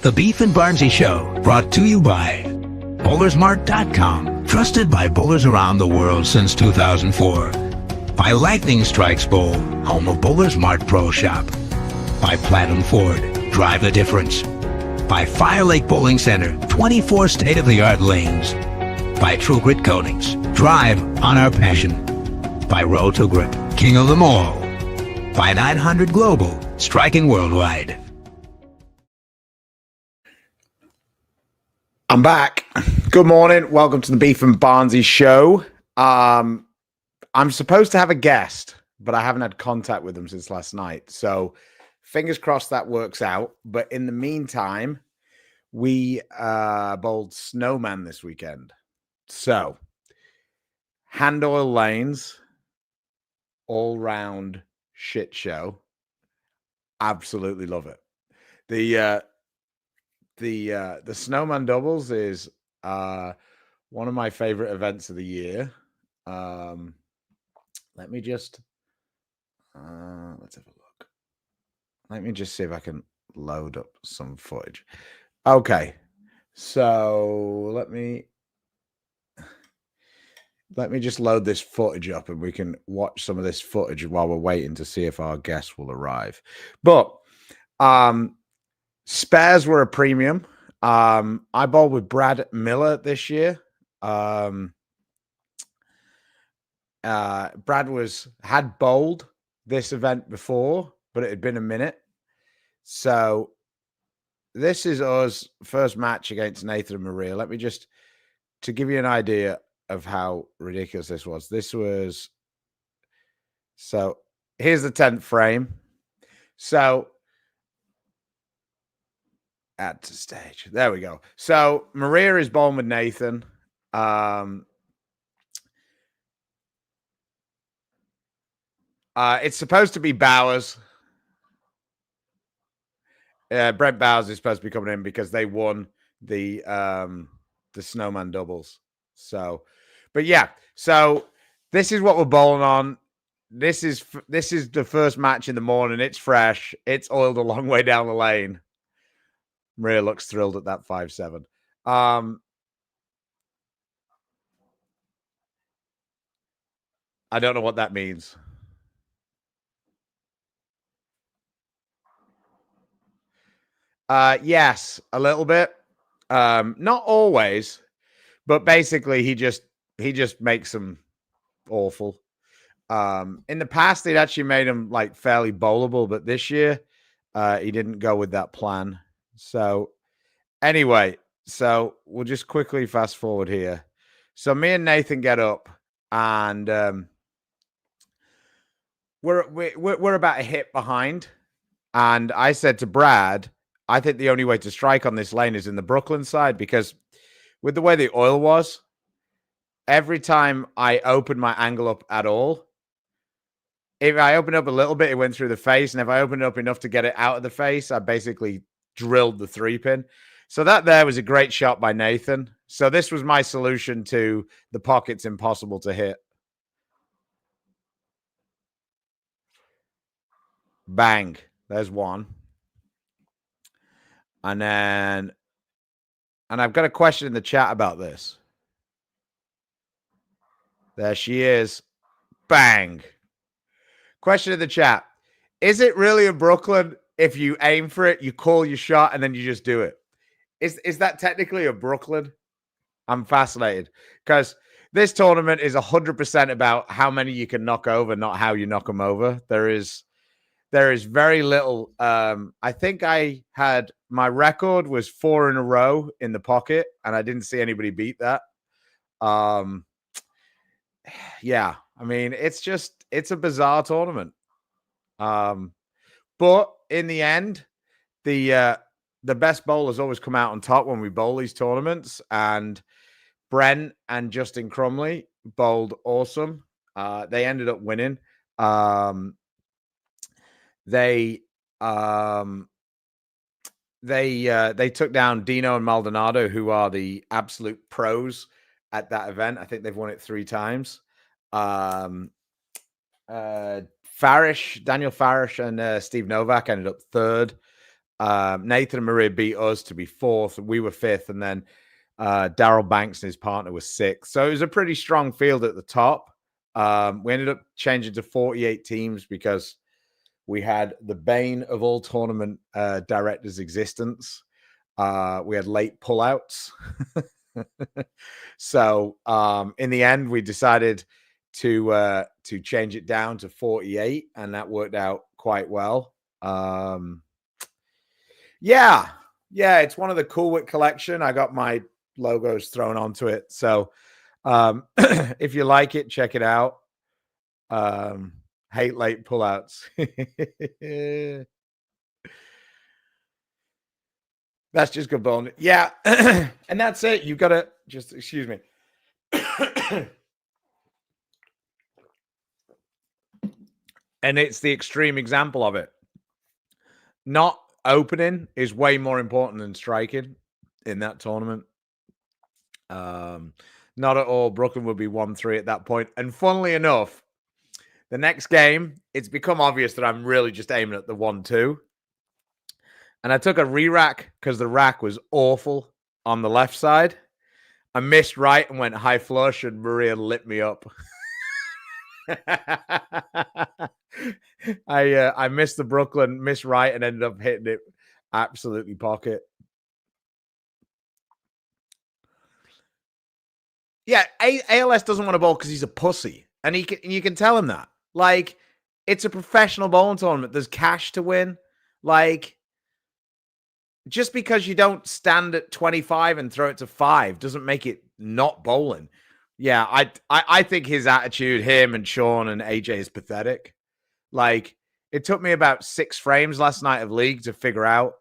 The Beef and Barnsey Show, brought to you by Bowlersmart.com, trusted by bowlers around the world since 2004. By Lightning Strikes Bowl, home of Bowlers Mart Pro Shop. By Platinum Ford, drive the difference. By Fire Lake Bowling Center, 24 state-of-the-art lanes. By True Grit Coatings, drive on our passion. By Roll to Grip, king of them all. By 900 Global, striking worldwide. I'm back. Good morning. Welcome to the Beef and Barnsey Show. I'm supposed to have a guest, but I haven't had contact with them since last night. So fingers crossed that works out. But in the meantime, we bowled Snowman this weekend. So hand oil lanes, all round shit show. Absolutely love it. The Snowman doubles is one of my favorite events of the year. Let me just let's have a look. Let me just see if I can load up some footage. Okay, so let me just load this footage up and we can watch some of this footage while we're waiting to see if our guest will arrive. But spares were a premium. I bowled with Brad Miller this year. Brad had bowled this event before, but it had been a minute. So this is us first match against Nathan and Maria. Let me just, to give you an idea of how ridiculous this was. So here's the 10th frame. So add to stage. There we go. So Maria is bowling with Nathan. It's supposed to be Bowers. Brent Bowers is supposed to be coming in because they won the Snowman doubles. So, but yeah. So this is what we're bowling on. This is the first match in the morning. It's fresh. It's oiled a long way down the lane. Maria looks thrilled at that 5-7. I don't know what that means. Yes, a little bit. Not always, but basically he just makes them awful. In the past, they'd actually made him like fairly bowlable, but this year he didn't go with that plan. So anyway, so we'll just quickly fast forward here. So me and Nathan get up, and we're about a hit behind. And I said to Brad, I think the only way to strike on this lane is in the Brooklyn side, because with the way the oil was, every time I opened my angle up at all, if I opened up a little bit, it went through the face. And if I opened it up enough to get it out of the face, I basically drilled the 3-pin. So that there was a great shot by Nathan. So this was my solution to the pockets impossible to hit. Bang. There's one. And then, and I've got a question in the chat about this. There she is. Bang. Question in the chat. Is it really a Brooklyn if you aim for it, you call your shot, and then you just do it? Is that technically a Brooklyn? I'm fascinated because this tournament is 100% about how many you can knock over, not how you knock them over. There is very little. I think I had my record was 4 in a row in the pocket, and I didn't see anybody beat that. Yeah, I mean, it's a bizarre tournament. But in the end, the best bowlers always come out on top when we bowl these tournaments, and Brent and Justin Crumley bowled awesome. They ended up winning. They took down Dino and Maldonado, who are the absolute pros at that event. I think they've won it 3 times. Daniel Farish and Steve Novak ended up 3rd. Nathan and Maria beat us to be fourth. We were fifth, and then Daryl Banks and his partner was sixth. So it was a pretty strong field at the top. We ended up changing to 48 teams because we had the bane of all tournament directors' existence. We had late pullouts. So in the end, we decided to change it down to 48, and that worked out quite well. Yeah, it's one of the Cool Wick collection. I got my logos thrown onto it. So if you like it, check it out. Hate late pullouts. That's just good bone. Yeah. And that's it. You got to just, excuse me. And it's the extreme example of it. Not opening is way more important than striking in that tournament. Not at all. Brooklyn would be 1-3 at that point. And funnily enough, the next game, it's become obvious that I'm really just aiming at the 1-2. And I took a re-rack because the rack was awful on the left side. I missed right and went high flush, and Maria lit me up. I missed the Brooklyn, missed right, and ended up hitting it absolutely pocket. Yeah, ALS doesn't want to bowl because he's a pussy, and you can tell him that. Like, it's a professional bowling tournament. There's cash to win. Like, just because you don't stand at 25 and throw it to 5 doesn't make it not bowling. Yeah, I think his attitude, him and Sean and AJ, is pathetic. Like, it took me about 6 frames last night of league to figure out,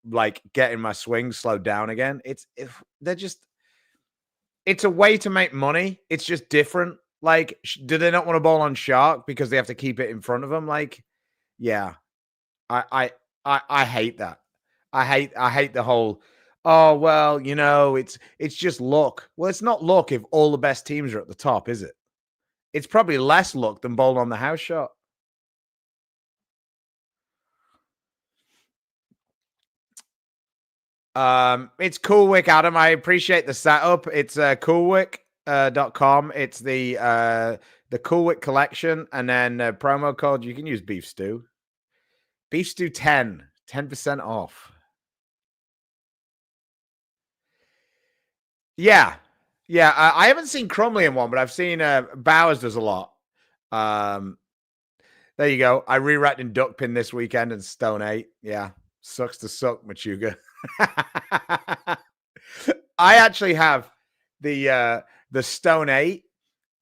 like, getting my swing slowed down again. It's a way to make money. It's just different. Like, do they not want to bowl on shark because they have to keep it in front of them? Like, yeah, I hate that. I hate the whole, oh, well, you know, it's just luck. Well, it's not luck if all the best teams are at the top, is it? It's probably less luck than bowling on the house shot. It's Coolwick, Adam. I appreciate the setup. It's coolwick.com. It's the Coolwick collection, and then promo code, you can use Beef Stew. Beef Stew 10% off. Yeah. I haven't seen Crumley in one, but I've seen Bowers does a lot. There you go. I re-racked in Duckpin this weekend and Stone 8. Yeah. Sucks to suck, Machuga. I actually have the Stone 8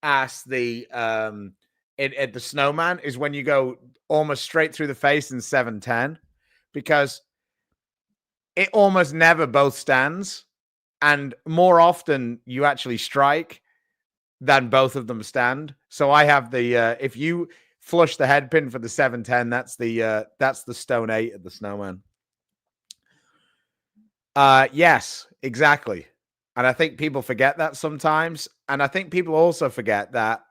as the at the Snowman is when you go almost straight through the face in 7-10, because it almost never both stands, and more often you actually strike than both of them stand. So I have the if you flush the head pin for the 7-10, that's the Stone 8 at the Snowman. Yes, exactly. And I think people forget that sometimes. And I think people also forget that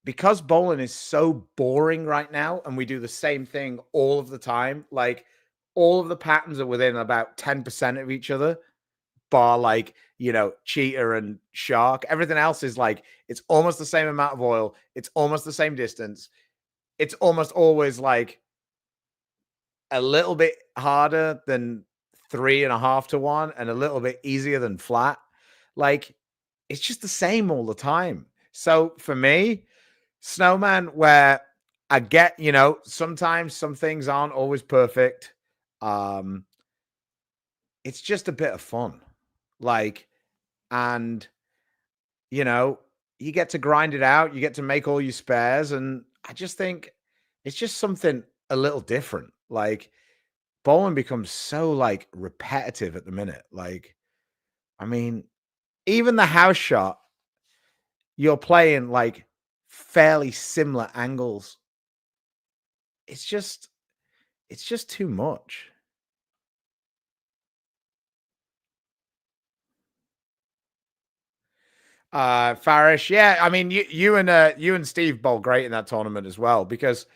because bowling is so boring right now and we do the same thing all of the time, like all of the patterns are within about 10% of each other, bar like, you know, cheetah and shark. Everything else is like, it's almost the same amount of oil. It's almost the same distance. It's almost always like a little bit harder than 3.5 to 1 and a little bit easier than flat. Like, it's just the same all the time. So for me, Snowman, where I get, you know, sometimes some things aren't always perfect. It's just a bit of fun. Like, and you know, you get to grind it out, you get to make all your spares, and I just think it's just something a little different. Like, bowling becomes so like repetitive at the minute. Like, I mean, even the house shot, you're playing like fairly similar angles. It's just too much. Farish, yeah. I mean, you and Steve bowl great in that tournament as well, because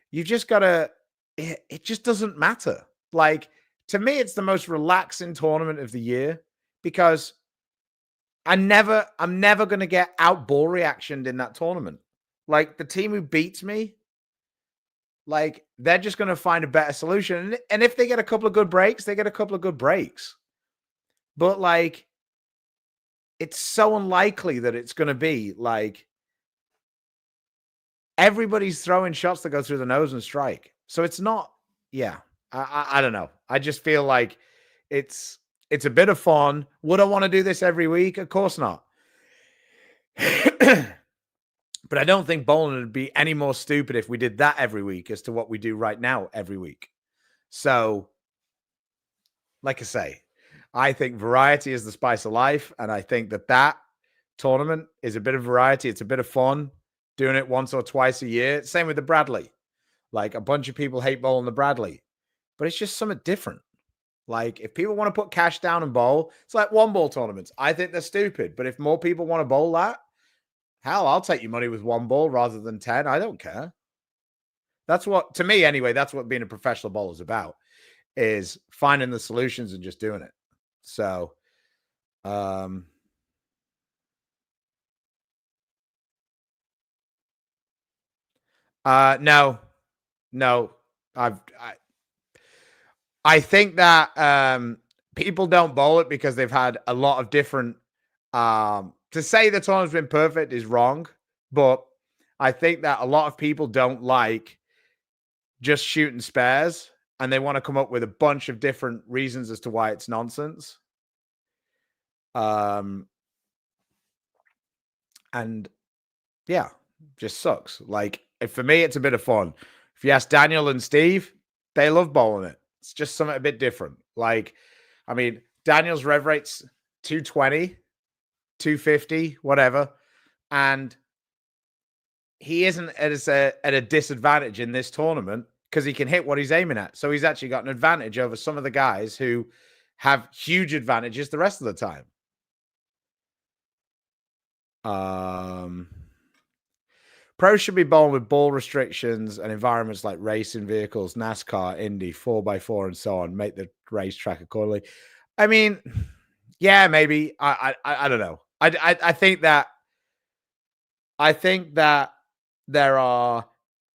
you just gotta it just doesn't matter. Like, to me, it's the most relaxing tournament of the year because I'm never gonna get out ball reactioned in that tournament. Like, the team who beats me, like, they're just gonna find a better solution. And if they get a couple of good breaks, they get a couple of good breaks. But, like, it's so unlikely that it's gonna be like everybody's throwing shots that go through the nose and strike. So it's not, yeah. I don't know. I just feel like it's it's a bit of fun. Would I want to do this every week? Of course not. But I don't think bowling would be any more stupid if we did that every week as to what we do right now every week. So, like I say, I think variety is the spice of life, and I think that that tournament is a bit of variety. It's a bit of fun doing it once or twice a year. Same with the Bradley. Like, a bunch of people hate bowling the Bradley, but it's just something different. Like, if people want to put cash down and bowl, it's like one ball tournaments. I think they're stupid, but if more people want to bowl that, hell, I'll take your money with one ball rather than 10. I don't care. That's what, to me anyway, that's what being a professional bowler is about, is finding the solutions and just doing it. So, um, no, no, I think that people don't bowl it because they've had a lot of different. To say the tournament's been perfect is wrong, but I think that a lot of people don't like just shooting spares, and they want to come up with a bunch of different reasons as to why it's nonsense. Um, and yeah, just sucks. Like, for me, it's a bit of fun. If you ask Daniel and Steve, they love bowling it. It's just something a bit different. Like, I mean, Daniel's rev rate's 220, 250, whatever. And he isn't at a disadvantage in this tournament because he can hit what he's aiming at. So he's actually got an advantage over some of the guys who have huge advantages the rest of the time. Pros should be bowling with ball restrictions and environments like racing vehicles, NASCAR, Indy, 4x4, and so on. Make the racetrack accordingly. I mean, yeah, maybe. I don't know. I think that there are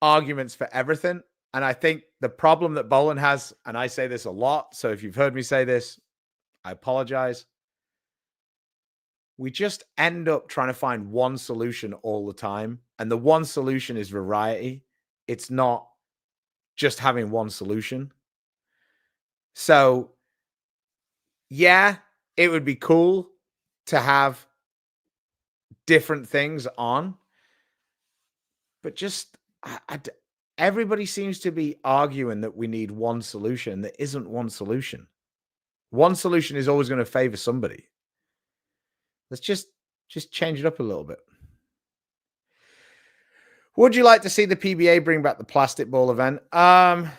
arguments for everything. And I think the problem that bowling has, and I say this a lot, so if you've heard me say this, I apologize. We just end up trying to find one solution all the time. And the one solution is variety. It's not just having one solution. So, yeah, it would be cool to have different things on, but just everybody seems to be arguing that we need one solution. There isn't one solution. One solution is always going to favor somebody. Let's just change it up a little bit. Would you like to see the PBA bring back the plastic ball event? At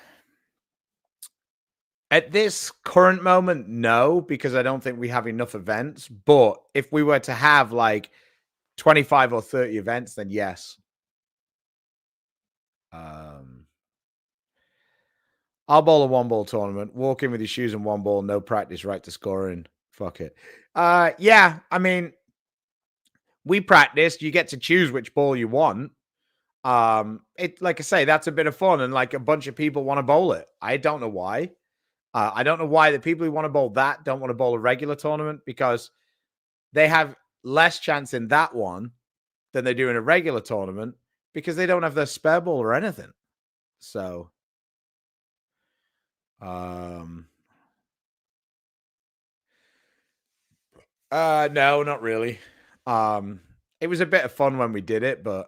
this current moment, no, because I don't think we have enough events. But if we were to have like 25 or 30 events, then yes. I'll bowl a one ball tournament. Walk in with your shoes and one ball, no practice, right to scoring. Fuck it. Yeah, I mean, we practiced. You get to choose which ball you want. It, like I say, that's a bit of fun, and like a bunch of people want to bowl it. I don't know why. I don't know why the people who want to bowl that don't want to bowl a regular tournament, because they have less chance in that one than they do in a regular tournament because they don't have their spare ball or anything. So, no, not really. It was a bit of fun when we did it, but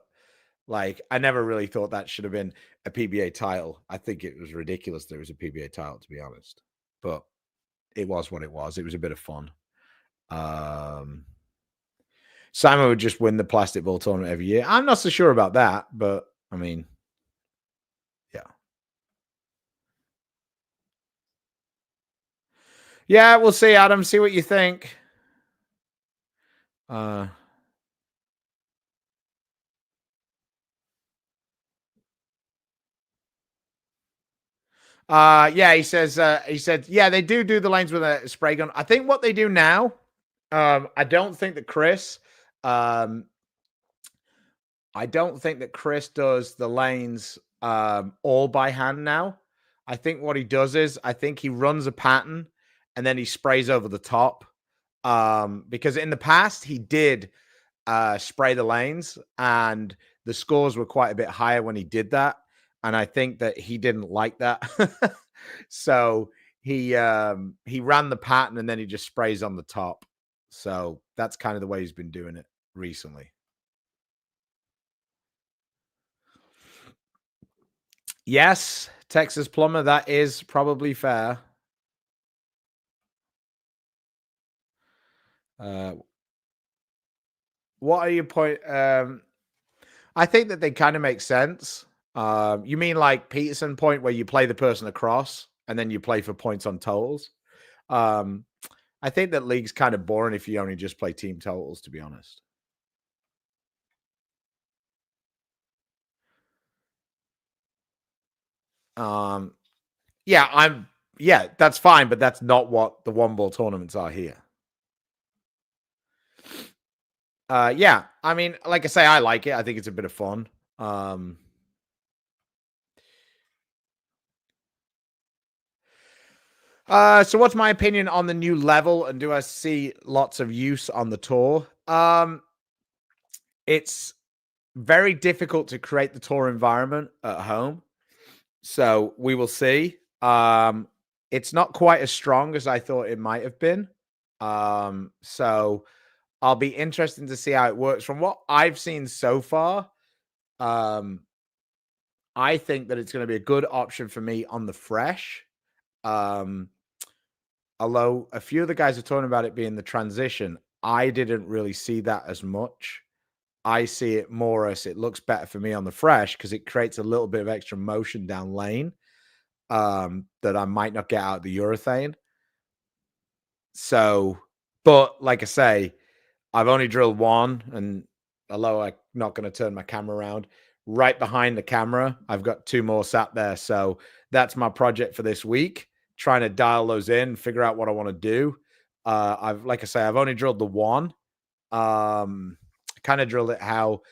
like, I never really thought that should have been a PBA title. I think it was ridiculous there was a PBA title, to be honest. But it was what it was. It was a bit of fun. Simon would just win the plastic ball tournament every year. I'm not so sure about that, but I mean, yeah. Yeah, we'll see, Adam. See what you think. Yeah, he said, yeah, they do the lanes with a spray gun. I think what they do now, I don't think that um, Chris does the lanes all by hand now. I think what he does is I think he runs a pattern and then he sprays over the top. Because in the past he did spray the lanes and the scores were quite a bit higher when he did that. And I think that he didn't like that. So he ran the pattern and then he just sprays on the top. So that's kind of the way he's been doing it recently. Yes, Texas Plumber, that is probably fair. Uh, what are your point? I think that they kind of make sense. You mean like Peterson point where you play the person across and then you play for points on totals? Um, I think that league's kind of boring if you only just play team totals, to be honest. Um, yeah, that's fine, but that's not what the one ball tournaments are here. Yeah, I mean, like I say, I like it. I think it's a bit of fun. So what's my opinion on the new level, and do I see lots of use on the tour? It's very difficult to create the tour environment at home, so we will see. It's not quite as strong as I thought it might have been. So I'll be interested to see how it works. From what I've seen so far, I think that it's going to be a good option for me on the fresh. Um, Although a few of the guys are talking about it being the transition, I didn't really see that as much. I see it more as it looks better for me on the fresh because it creates a little bit of extra motion down lane that I might not get out of the urethane. So, but like I say, I've only drilled one, and although I'm not going to turn my camera around, right behind the camera, I've got two more sat there. So that's my project for this week, trying to dial those in, figure out what I want to do. Like I say, I've only drilled the one. Kind of drilled it how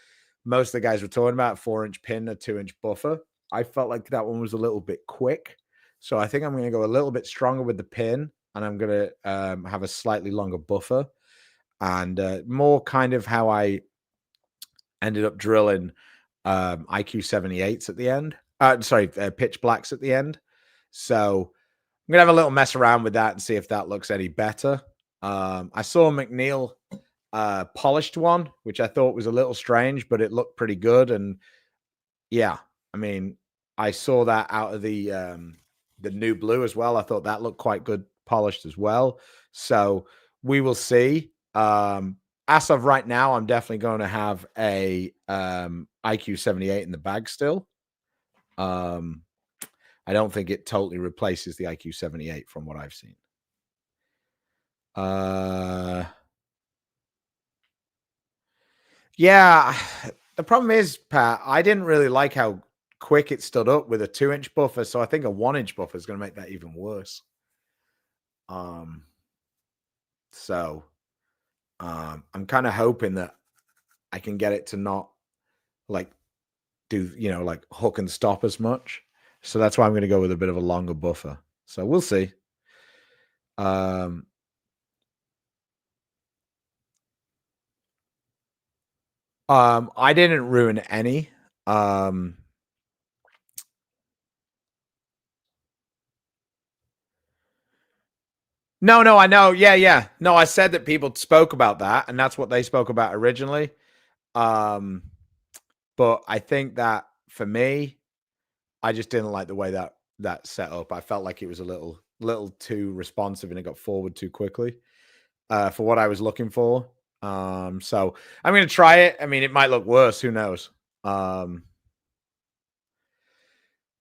most of the guys were talking about, 4-inch pin, a 2-inch buffer. I felt like that one was a little bit quick. So I think I'm going to go a little bit stronger with the pin, and I'm going to have a slightly longer buffer, and more kind of how I ended up drilling IQ 78s at the end. Pitch blacks at the end. So I'm gonna have a little mess around with that and see if that looks any better. I saw McNeil polished one, which I thought was a little strange, but it looked pretty good. And yeah, I mean, I saw that out of the new blue as well. I thought that looked quite good polished as well. So we will see. As of right now, I'm definitely going to have a IQ 78 in the bag still. I don't think it totally replaces the IQ 78 from what I've seen. Yeah, the problem is, Pat, I didn't really like how quick it stood up with a 2-inch buffer, so I think a 1-inch buffer is going to make that even worse. So I'm kind of hoping that I can get it to not like do, like hook and stop as much. So that's why I'm going to go with a bit of a longer buffer. So we'll see. I didn't ruin any. No, I know. Yeah. No, I said that people spoke about that, and that's what they spoke about originally. But I think that for me, I just didn't like the way that set up. I felt like it was a little too responsive and it got forward too quickly for what I was looking for. So I'm gonna try it. I mean, it might look worse. Who knows? But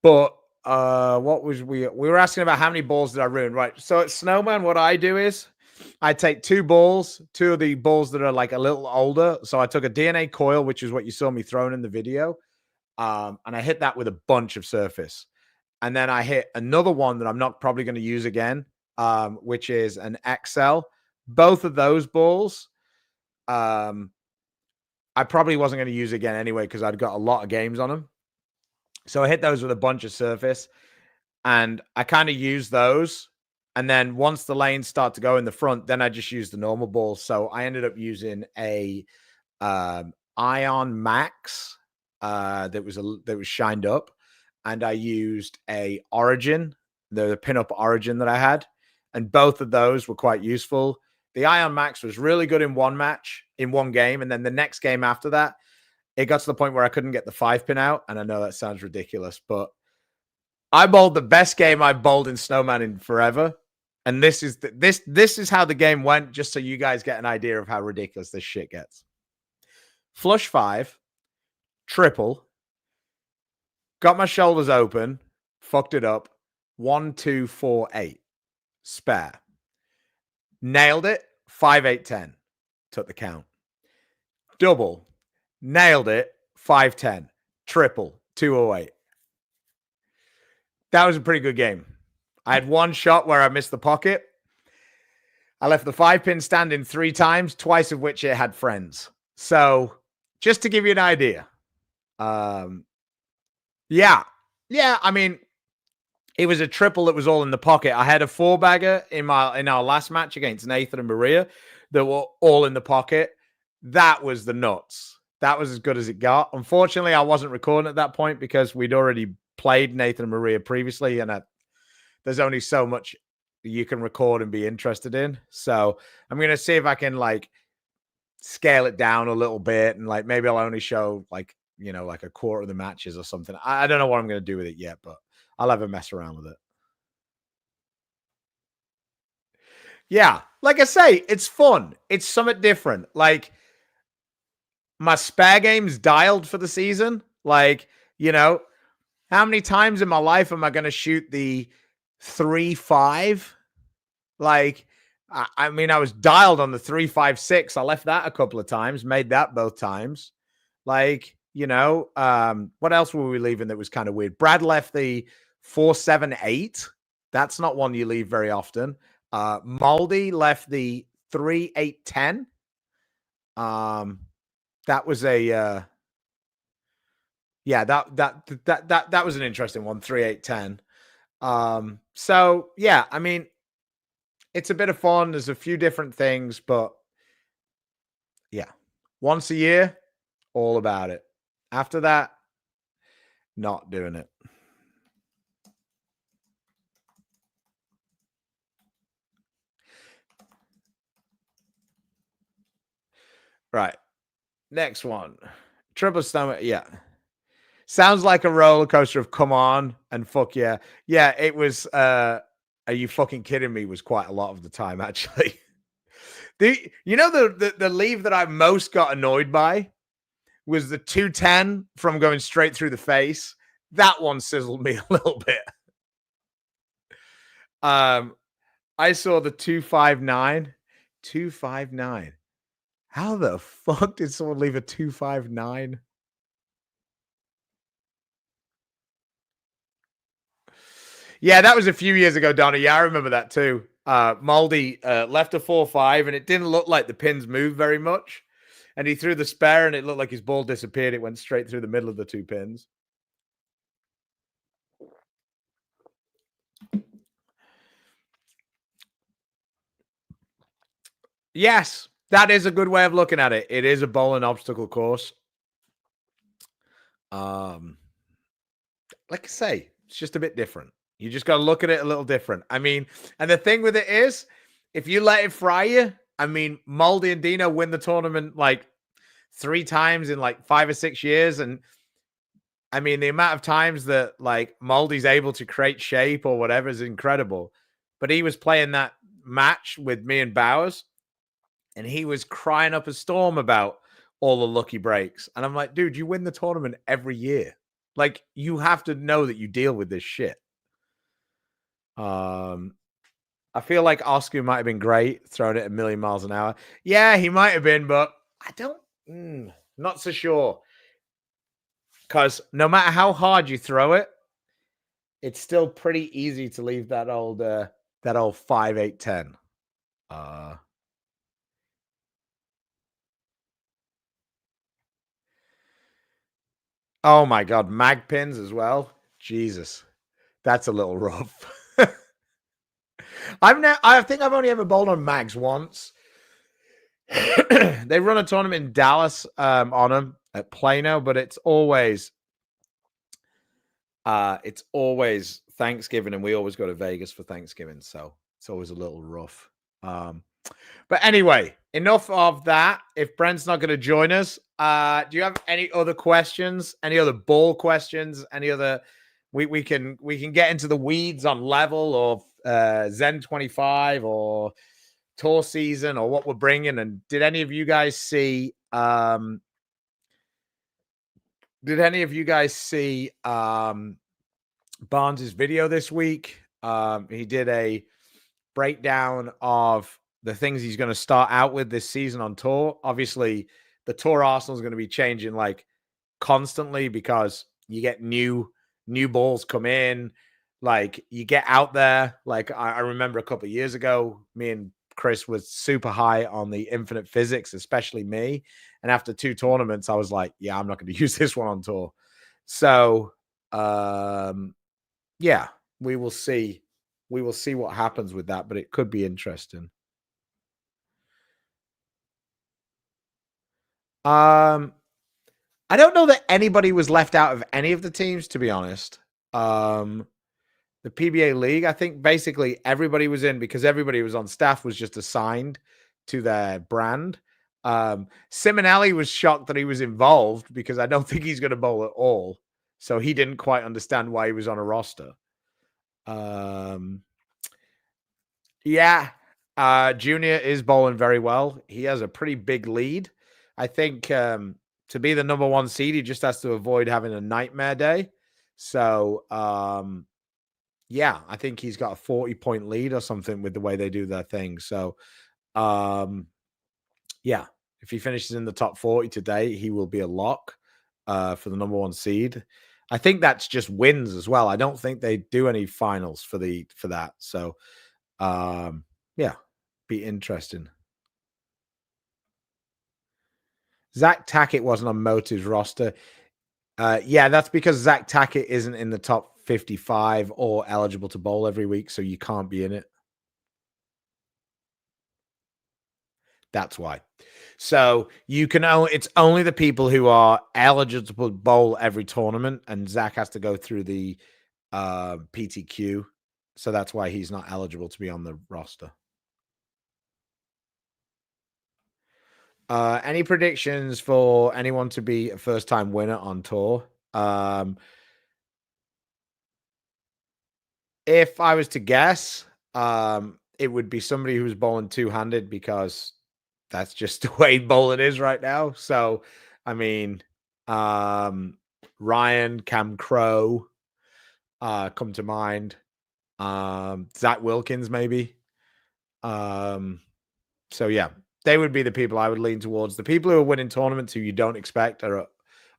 what was we were asking about how many balls did I ruin? Right. So at Snowman, what I do is I take two of the balls that are like a little older. So I took a DNA coil, which is what you saw me throwing in the video. And I hit that with a bunch of surface. And then I hit another one that I'm not probably going to use again, which is an XL. Both of those balls, I probably wasn't going to use again anyway because I'd got a lot of games on them. So I hit those with a bunch of surface, and I kind of used those. And then once the lanes start to go in the front, then I just used the normal ball. So I ended up using a Ion Max that was shined up, and I used a Origin, the pinup Origin that I had, and both of those were quite useful. The Ion Max was really good in one match, in one game, and then the next game after that, it got to the point where I couldn't get the 5-pin out, and I know that sounds ridiculous, but I bowled the best game I bowled in Snowman in forever, and this is how the game went, just so you guys get an idea of how ridiculous this shit gets. Flush 5, triple, got my shoulders open, fucked it up, 1, 2, 4, 8, spare. Nailed it, 5, 8, 10, took the count. Double, nailed it, 5, 10, triple, 208. That was a pretty good game. I had one shot where I missed the pocket. I left the 5-pin standing 3 times, twice of which it had friends. So just to give you an idea. Yeah. I mean, it was a triple that was all in the pocket. I had a 4-bagger in our last match against Nathan and Maria that were all in the pocket. That was the nuts. That was as good as it got. Unfortunately, I wasn't recording at that point because we'd already played Nathan and Maria previously, and there's only so much you can record and be interested in. So I'm going to see if I can scale it down a little bit, and maybe I'll only show a quarter of the matches or something. I don't know what I'm going to do with it yet, but I'll have a mess around with it. Yeah, like I say, it's fun. It's something different. My spare game's dialed for the season. How many times in my life am I going to shoot the 3-5? I mean, I was dialed on the 3-5-6. I left that a couple of times, made that both times. What else were we leaving that was kind of weird? Brad left the 4-7-8. That's not one you leave very often. Moldy left the 3-8-10. That was a that was an interesting one, 3-8-10. So yeah, I mean, it's a bit of fun. There's a few different things, but yeah, once a year, all about it. After that, not doing it. Right. Next one. Triple stomach. Yeah. Sounds like a roller coaster of come on and fuck yeah. Yeah, it was are you fucking kidding me was quite a lot of the time, actually. The leave that I most got annoyed by was the 210 from going straight through the face. That one sizzled me a little bit. I saw the 259. 259. How the fuck did someone leave a 259? Yeah, that was a few years ago, Donna. Yeah, I remember that too. Moldy left a 4-5, and it didn't look like the pins moved very much. And he threw the spare, and it looked like his ball disappeared. It went straight through the middle of the 2 pins. Yes, that is a good way of looking at it. It is a bowling obstacle course. Like I say, it's just a bit different. You just got to look at it a little different. I mean, and the thing with it is, if you let it fry you, I mean, Moldy and Dino win the tournament 3 times in 5 or 6 years. And I mean, the amount of times that Moldy's able to create shape or whatever is incredible. But he was playing that match with me and Bowers, and he was crying up a storm about all the lucky breaks. And I'm like, dude, you win the tournament every year. You have to know that you deal with this shit. I feel like Oscar might have been great throwing it a million miles an hour. Yeah, he might have been, but I don't, not so sure. Because no matter how hard you throw it, it's still pretty easy to leave that old 5, 8, 10. Oh my god, mag pins as well. Jesus, that's a little rough. I think I've only ever bowled on mags once. They run a tournament in Dallas on them at Plano, but it's always Thanksgiving, and we always go to Vegas for Thanksgiving, so it's always a little rough. But anyway, enough of that. If Brent's not going to join us, do you have any other questions? Any other ball questions? Any other? We can get into the weeds on level or Zen 25 or tour season or what we're bringing. And did any of you guys see? Did any of you guys see Barnes's video this week? He did a breakdown of the things he's going to start out with this season on tour. Obviously, the tour arsenal is going to be changing like constantly because you get new balls come in. Like you get out there. Like I remember a couple of years ago, me and Chris was super high on the infinite physics, especially me. And after 2 tournaments, I was like, yeah, I'm not going to use this one on tour. So, yeah, we will see. We will see what happens with that, but it could be interesting. I don't know that anybody was left out of any of the teams, to be honest. The PBA League, I think basically everybody was in because everybody was on staff was just assigned to their brand. Simonelli was shocked that he was involved because I don't think he's going to bowl at all. So he didn't quite understand why he was on a roster. Yeah, Junior is bowling very well. He has a pretty big lead. I think to be the number 1 seed, he just has to avoid having a nightmare day. So, yeah, I think he's got a 40-point lead or something with the way they do their thing. So, yeah, if he finishes in the top 40 today, he will be a lock for the number 1 seed. I think that's just wins as well. I don't think they do any finals for that. So, yeah, be interesting. Zach Tackett wasn't on Motu's roster. Yeah, that's because Zach Tackett isn't in the top 55 or eligible to bowl every week, so you can't be in it. That's why. So you can it's only the people who are eligible to bowl every tournament, and Zach has to go through the PTQ. So that's why he's not eligible to be on the roster. Any predictions for anyone to be a first-time winner on tour? If I was to guess, it would be somebody who's bowling two-handed because that's just the way bowling is right now. So, I mean, Ryan, Cam Crow, come to mind. Zach Wilkins, maybe. So yeah, they would be the people I would lean towards. The people who are winning tournaments who you don't expect or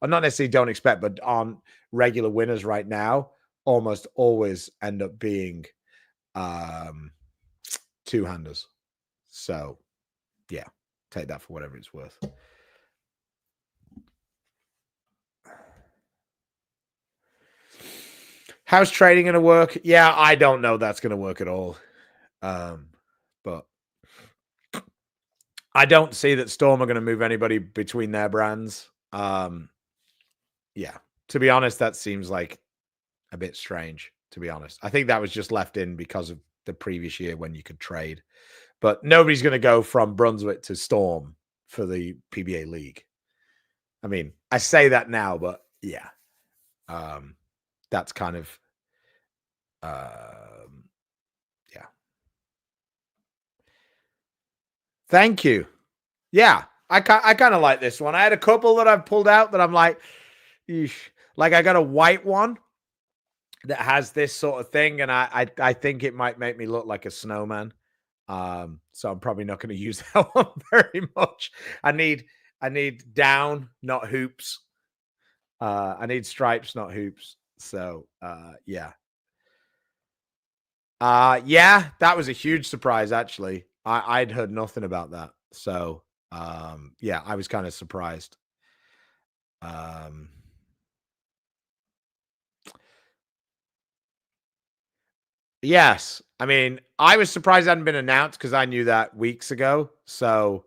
not necessarily don't expect, but aren't regular winners right now, almost always end up being two-handers. So yeah, take that for whatever it's worth. How's trading going to work? Yeah, I don't know that's going to work at all. But I don't see that Storm are going to move anybody between their brands. Yeah, to be honest, that seems like a bit strange, to be honest. I think that was just left in because of the previous year when you could trade. But nobody's going to go from Brunswick to Storm for the PBA League. I mean, I say that now, but yeah. That's kind of yeah. Thank you. Yeah, I kind of like this one. I had a couple that I've pulled out that I'm like, eesh. Like I got a white one that has this sort of thing, and I think it might make me look like a snowman. So I'm probably not going to use that one very much. I need down, not hoops. I need stripes, not hoops. So yeah. Yeah, that was a huge surprise, actually. I'd heard nothing about that. So, yeah, I was kind of surprised. Um, yes. I mean, I was surprised it hadn't been announced because I knew that weeks ago. So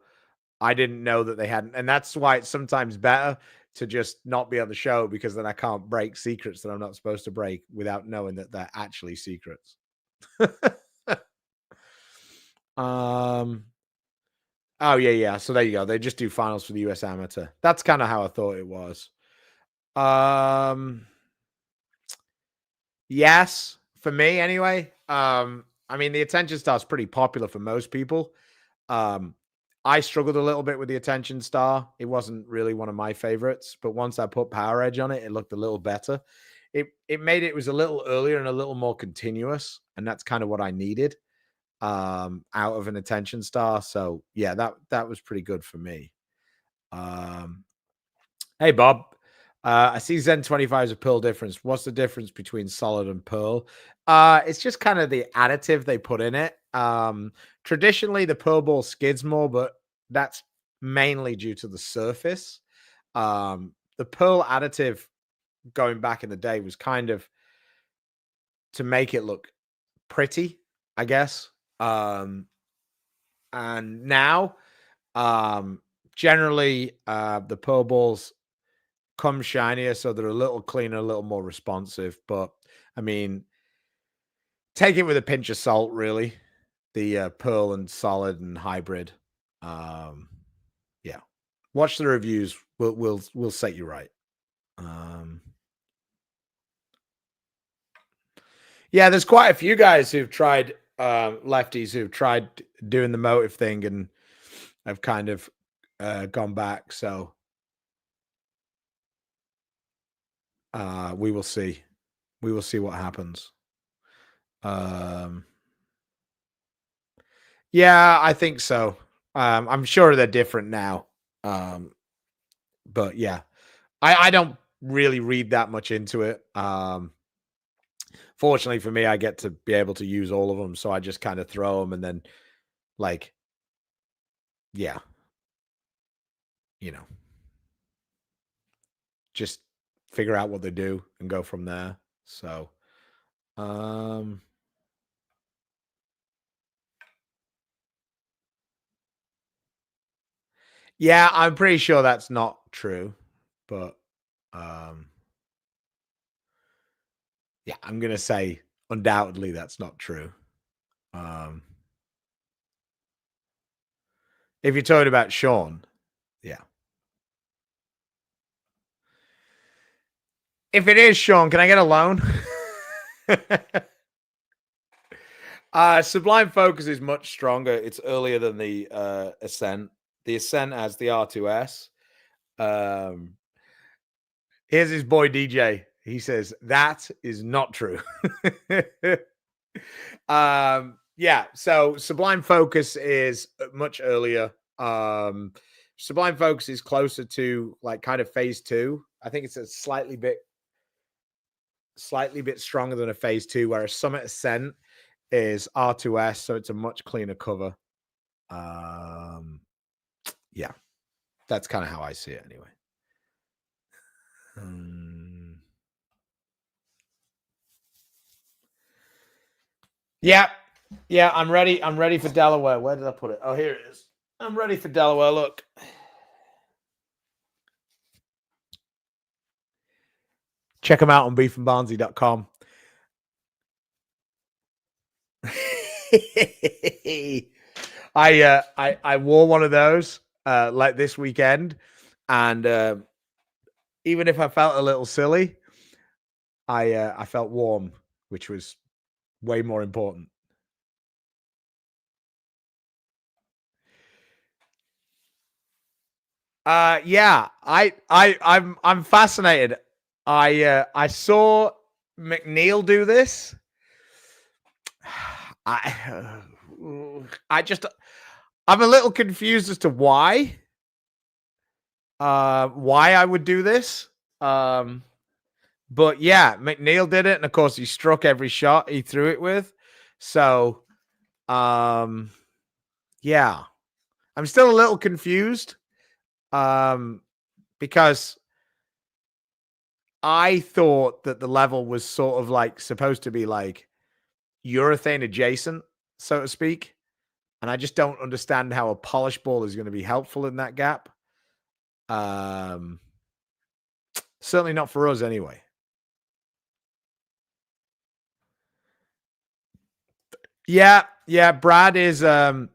I didn't know that they hadn't. And that's why it's sometimes better to just not be on the show because then I can't break secrets that I'm not supposed to break without knowing that they're actually secrets. um, Oh, yeah, yeah. So there you go. They just do finals for the US Amateur. That's kind of how I thought it was. Um, yes, for me anyway. I mean, the attention star is pretty popular for most people. Um, I struggled a little bit with the attention star. It wasn't really one of my favorites, but once I put Power Edge on it, it looked a little better. It made it was a little earlier and a little more continuous, and that's kind of what I needed out of an attention star. So yeah, that was pretty good for me. Um, hey Bob, I see Zen 25 is a pearl difference. What's the difference between solid and pearl? It's just kind of the additive they put in it. Traditionally, the pearl ball skids more, but that's mainly due to the surface. The pearl additive going back in the day was kind of to make it look pretty, I guess. And now, um, generally, the pearl balls come shinier, so they're a little cleaner, a little more responsive. But I mean, take it with a pinch of salt, really. The pearl and solid and hybrid. Um, yeah, watch the reviews. We'll set you right. Yeah, there's quite a few guys who've tried lefties who've tried doing the motive thing and have kind of gone back. So we will see. We will see what happens. Um, yeah, I think so. I'm sure they're different now. But yeah, I don't really read that much into it. Fortunately for me, I get to be able to use all of them, so I just kind of throw them and then, like, yeah, you know, just figure out what they do and go from there. So, um, yeah, I'm pretty sure that's not true, but um, yeah, I'm gonna say undoubtedly that's not true. Um, if you're talking about Sean, yeah. If it is Sean, can I get a loan? Sublime Focus is much stronger. It's earlier than the Ascent. The Ascent has the R2S. Um, here's his boy DJ. He says that is not true. Yeah. So Sublime Focus is much earlier. Sublime Focus is closer to like kind of phase two. I think it's a slightly bit stronger than a phase two, whereas Summit Ascent is R2S, so it's a much cleaner cover. Yeah, that's kind of how I see it anyway. Yeah, yeah, I'm ready. I'm ready for Delaware. Where did I put it? Oh, here it is. I'm ready for Delaware. Look. Check them out on beefandbarnsey.com. I wore one of those like this weekend, and even if I felt a little silly, I felt warm, which was way more important. Yeah, I'm fascinated. I saw McNeil do this. I I just I'm a little confused as to why I would do this. But yeah, McNeil did it, and of course he struck every shot he threw it with. So, yeah, I'm still a little confused, because I thought that the level was sort of like supposed to be like urethane adjacent, so to speak. And I just don't understand how a polished ball is going to be helpful in that gap. Um, Certainly not for us anyway. Yeah, yeah. Brad is bowling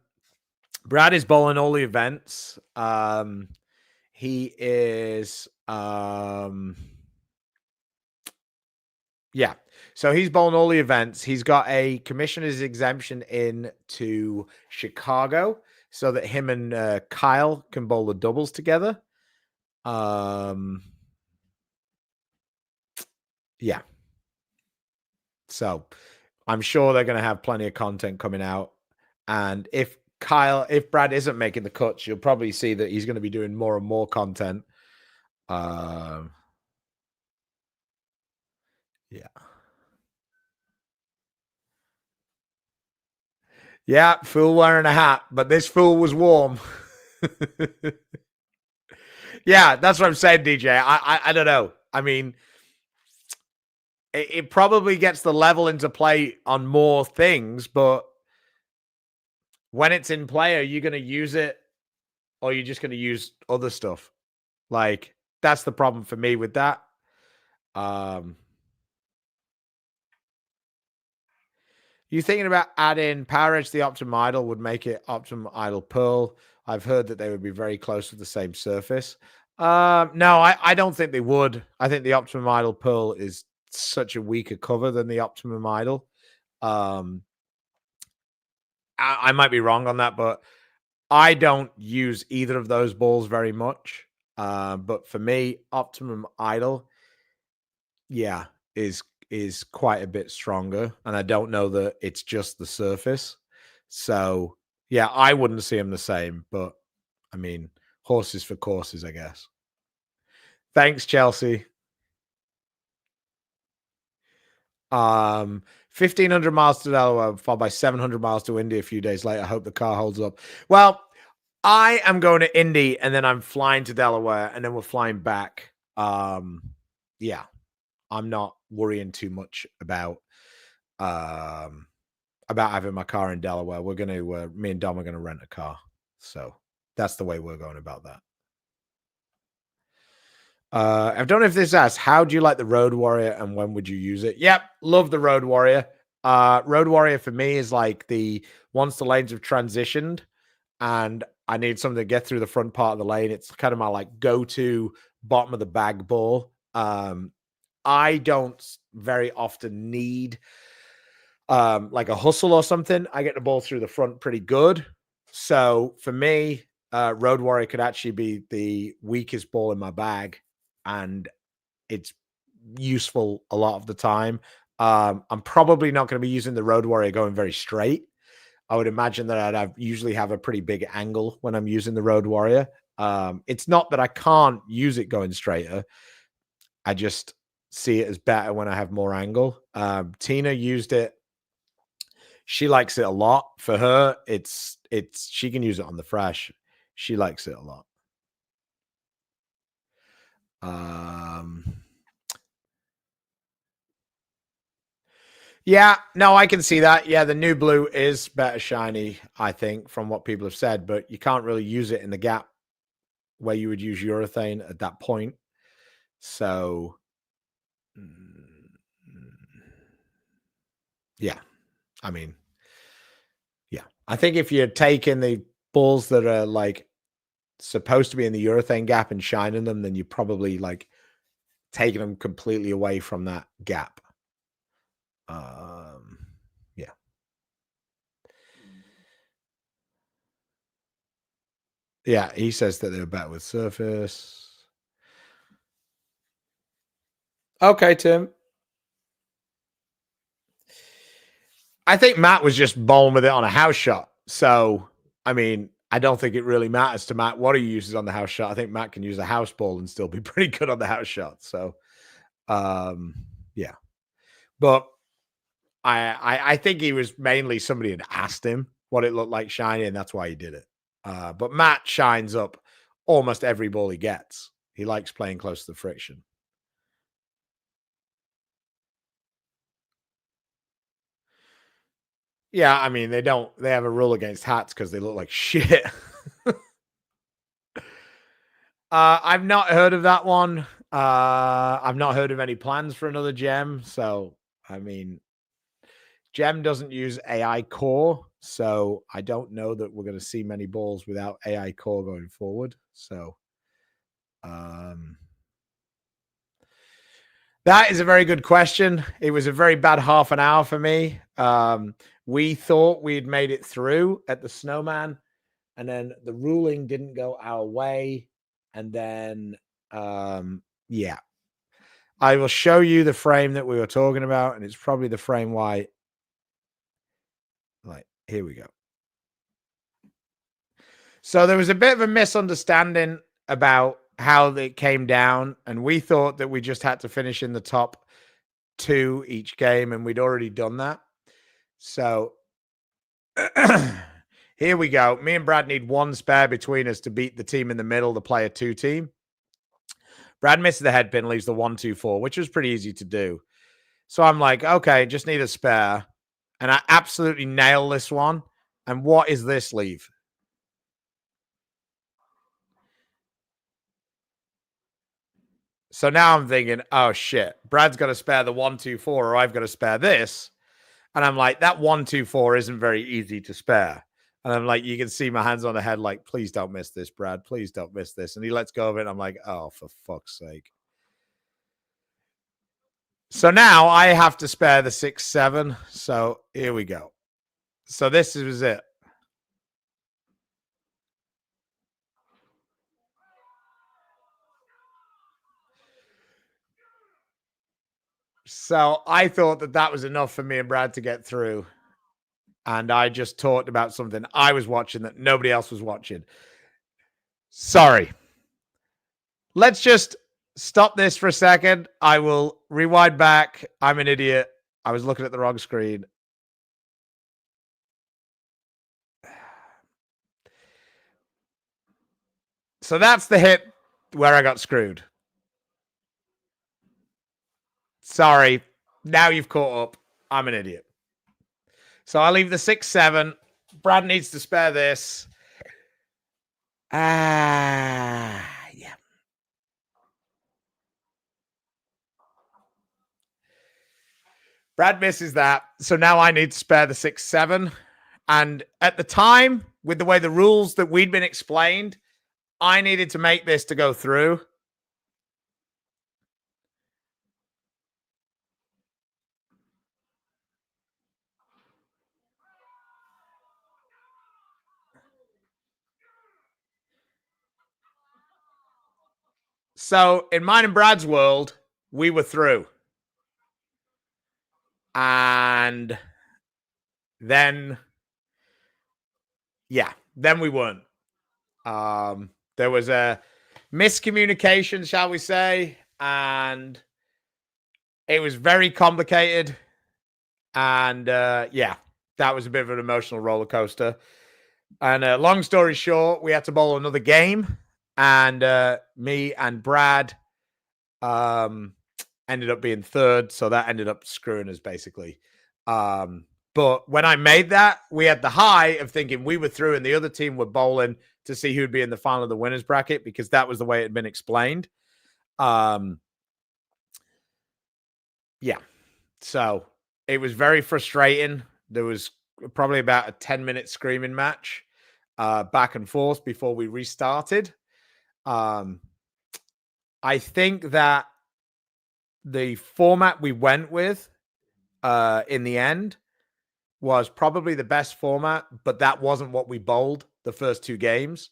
all the events. He is yeah. So he's bowling all the events. He's got a commissioner's exemption in to Chicago so that him and Kyle can bowl the doubles together. Yeah. So I'm sure they're going to have plenty of content coming out. And if Brad isn't making the cuts, you'll probably see that he's going to be doing more and more content. Yeah. Yeah, fool wearing a hat, but this fool was warm. Yeah, that's what I'm saying, DJ. I don't know. I mean, it probably gets the level into play on more things, but when it's in play, are you going to use it or are you just going to use other stuff? Like, that's the problem for me with that. You thinking about adding Power Edge to the Optimum Idol would make it Optimum Idol Pearl. I've heard that they would be very close with the same surface. No, I don't think they would. I think the Optimum Idol Pearl is such a weaker cover than the Optimum Idol. I might be wrong on that, but I don't use either of those balls very much. But for me, Optimum Idol, yeah, is quite a bit stronger, and I don't know that it's just the surface. So yeah, I wouldn't see them the same, but I mean, horses for courses, I guess. Thanks, Chelsea. 1,500 miles to Delaware, followed by 700 miles to Indy a few days later. I hope the car holds up. Well, I am going to Indy and then I'm flying to Delaware and then we're flying back. Yeah, I'm not worrying too much about having my car in Delaware. We're going to, me and Dom are going to rent a car. So that's the way we're going about that. I don't know if this asks, how do you like the Road Warrior and when would you use it? Yep, love the Road Warrior. Road Warrior for me is like once the lanes have transitioned and I need something to get through the front part of the lane, it's kind of my like go-to bottom of the bag ball. I don't very often need like a hustle or something. I get the ball through the front pretty good. So for me, Road Warrior could actually be the weakest ball in my bag, and it's useful a lot of the time. I'm probably not going to be using the Road Warrior going very straight. I would imagine that I'd usually have a pretty big angle when I'm using the Road Warrior. It's not that I can't use it going straighter. I just see it as better when I have more angle. Tina used it. She likes it a lot. For her, it's she can use it on the fresh. She likes it a lot. Yeah, no, I can see that. Yeah, the new blue is better shiny, I think, from what people have said, but you can't really use it in the gap where you would use urethane at that point. So, yeah, I mean, yeah. I think if you're taking the balls that are like supposed to be in the urethane gap and shining them, then you're probably like taking them completely away from that gap. Yeah. Yeah, he says that they're better with surface. Okay, Tim. I think Matt was just bowling with it on a house shot. So, I mean, I don't think it really matters to Matt what he uses on the house shot. I think Matt can use a house ball and still be pretty good on the house shot. So, yeah. But I think he was mainly somebody had asked him what it looked like shiny, and that's why he did it. But Matt shines up almost every ball he gets. He likes playing close to the friction. Yeah, I mean, they have a rule against hats because they look like shit. I've not heard of that one. I've not heard of any plans for another gem. So, I mean, gem doesn't use AI core. So, I don't know that we're going to see many balls without AI core going forward. So, um, that is a very good question. It was a very bad half an hour for me. We thought we'd made it through at the Snowman, and then the ruling didn't go our way. And then, yeah, I will show you the frame that we were talking about, and it's probably the frame why. Like, here we go. So there was a bit of a misunderstanding about how it came down, and we thought that we just had to finish in the top 2 each game, and we'd already done that. So here we go. Me and Brad need 1 spare between us to beat the team in the middle, the player 2 team. Brad misses the head pin, leaves the 1-2-4, which was pretty easy to do. So I'm like, okay, just need a spare. And I absolutely nail this one. And what is this leave? So now I'm thinking, oh shit, Brad's got to spare the 1-2-4, or I've got to spare this. And I'm like, that 1-2-4 isn't very easy to spare. And I'm like, you can see my hands on the head, like, please don't miss this, Brad. Please don't miss this. And he lets go of it. And I'm like, oh, for fuck's sake. So now I have to spare the 6-7. So here we go. So this is it. So I thought that that was enough for me and Brad to get through. And I just talked about something I was watching that nobody else was watching. Sorry. Let's just stop this for a second. I will rewind back. I'm an idiot. I was looking at the wrong screen. So that's the hit where I got screwed. Sorry. Now you've caught up. I'm an idiot. So I leave the 6-7. Brad needs to spare this. Yeah. Brad misses that. So now I need to spare the 6-7. And at the time, with the way the rules that we'd been explained, I needed to make this to go through. So in mine and Brad's world, we were through. And then, yeah, then we weren't. There was a miscommunication, shall we say, and it was very complicated. And yeah, that was a bit of an emotional roller coaster. And long story short, we had to bowl another game, and me and Brad ended up being third, so that ended up screwing us basically. But when I made that, we had the high of thinking we were through and the other team were bowling to see who'd be in the final of the winners bracket, because that was the way it had been explained. Yeah. So it was very frustrating. There was probably about a 10-minute screaming match back and forth before we restarted. I think that the format we went with in the end was probably the best format, but that wasn't what we bowled the first 2 games.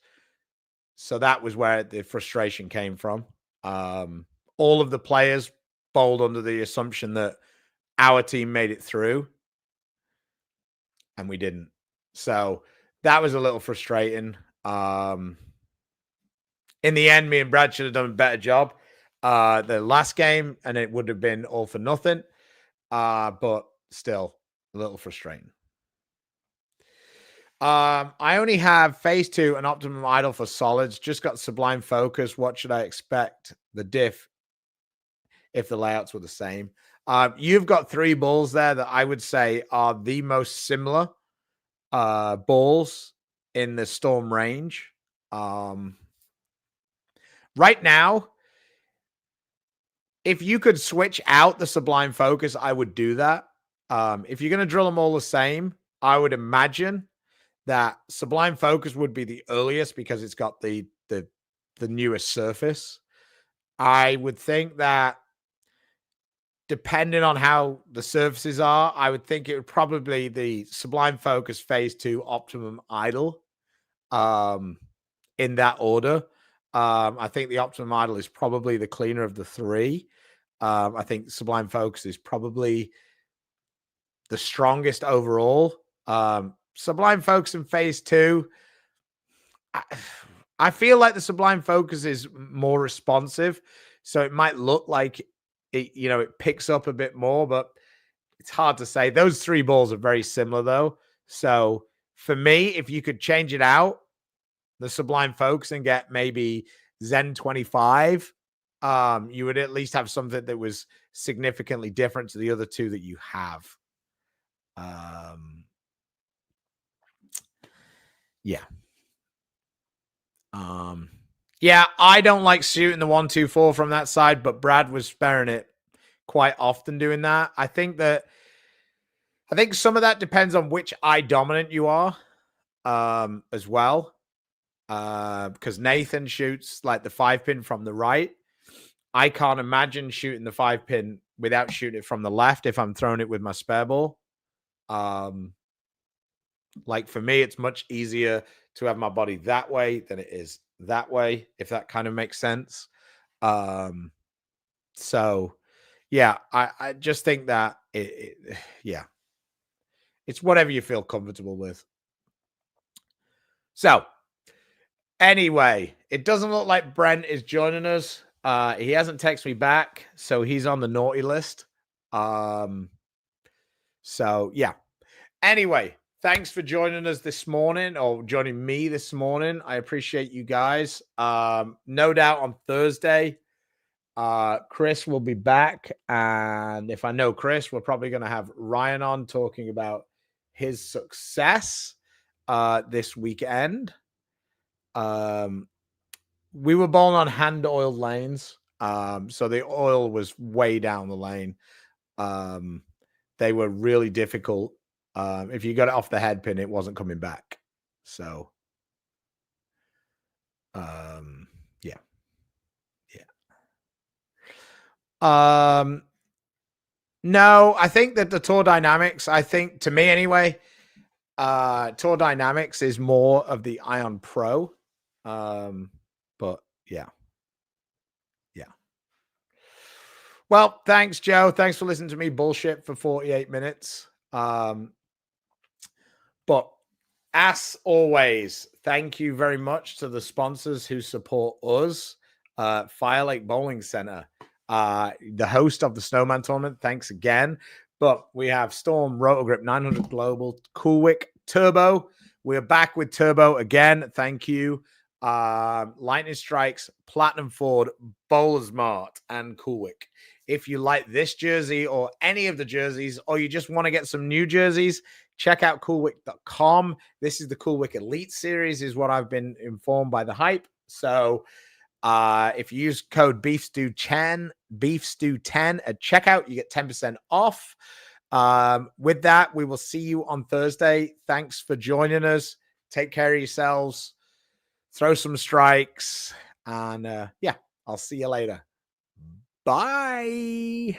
So that was where the frustration came from. All of the players bowled under the assumption that our team made it through, and we didn't. So that was a little frustrating. In the end, me and Brad should have done a better job the last game, and it would have been all for nothing. But still, A little frustrating. I only have phase 2 and optimum idle for solids. Just got sublime focus. What should I expect? The diff if the layouts were the same. You've got 3 balls there that I would say are the most similar balls in the Storm range. Right now, if you could switch out the sublime focus, I would do that. If you're going to drill them all the same, I would imagine that sublime focus would be the earliest because it's got the newest surface. I would think that depending on how the surfaces are, I would think it would probably the sublime focus phase 2 optimum idle in that order. I think the optimum idle is probably the cleaner of the 3. I think sublime focus is probably the strongest overall. Sublime focus in phase 2. I feel like the sublime focus is more responsive, so it might look like it, it picks up a bit more, but it's hard to say. Those 3 balls are very similar though. So for me, if you could change it out, the sublime focus, and get maybe Zen 25, you would at least have something that was significantly different to the other 2 that you have. Yeah. Yeah, I don't like shooting the 1-2-4 from that side, but Brad was sparing it quite often doing that. I think some of that depends on which eye dominant you are, as well. Because Nathan shoots like the 5-pin from the right. I can't imagine shooting the 5-pin without shooting it from the left if I'm throwing it with my spare ball. Like for me, it's much easier to have my body that way than it is that way, if that kind of makes sense. So yeah, I just think that yeah, it's whatever you feel comfortable with. So anyway, it doesn't look like Brent is joining us. He hasn't texted me back, so he's on the naughty list. So yeah. Anyway, thanks for joining us this morning, or joining me this morning. I appreciate you guys. No doubt on Thursday, Chris will be back. And if I know Chris, we're probably going to have Ryan on talking about his success this weekend. We were bowling on hand oiled lanes. So the oil was way down the lane. They were really difficult. If you got it off the head pin, it wasn't coming back. So, yeah. No, I think that the Tour Dynamics, I think to me anyway, Tour Dynamics is more of the Ion Pro. But yeah. Well, thanks, Joe. Thanks for listening to me bullshit for 48 minutes. But as always, thank you very much to the sponsors who support us. Fire Lake Bowling Center, the host of the Snowman tournament. Thanks again. But we have Storm, Rotogrip, 900 Global, Coolwick, Turbo. We're back with Turbo again. Thank you. Lightning Strikes, Platinum Ford, Bowlers Mart, and Coolwick. If you like this jersey or any of the jerseys, or you just want to get some new jerseys, check out coolwick.com. This is the Coolwick Elite Series, is what I've been informed by the hype. So if you use code BeefStew10 at checkout, you get 10% off. With that, we will see you on Thursday. Thanks for joining us. Take care of yourselves. Throw some strikes. And yeah, I'll see you later. Bye.